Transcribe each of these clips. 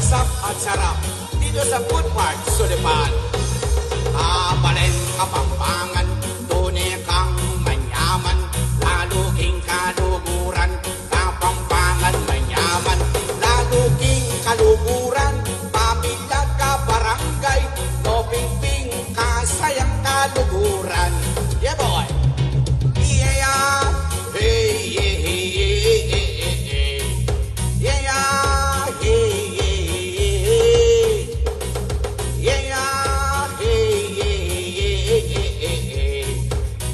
asap at sarap dito sa Food Mart Sulipan. Kabalin Kapampangan, tunay kang manyaman, lalo king kaluguran. Kapampangan manyaman, lalo king kaluguran. Pamilya ka barangay, no ping kasayang kaluguran. Yeah boy! Yeah! Hey, yeah, hey, hey, hey, hey, hey. Yeah, hey, hey, hey. Yeah, hey, hey, hey, hey.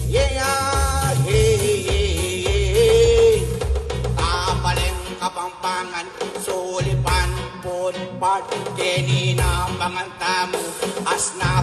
Yeah, hey, hey. Kabaleng Kapampangan, Sulipan, Food Mart, Kenina, Pangantamu, Asna,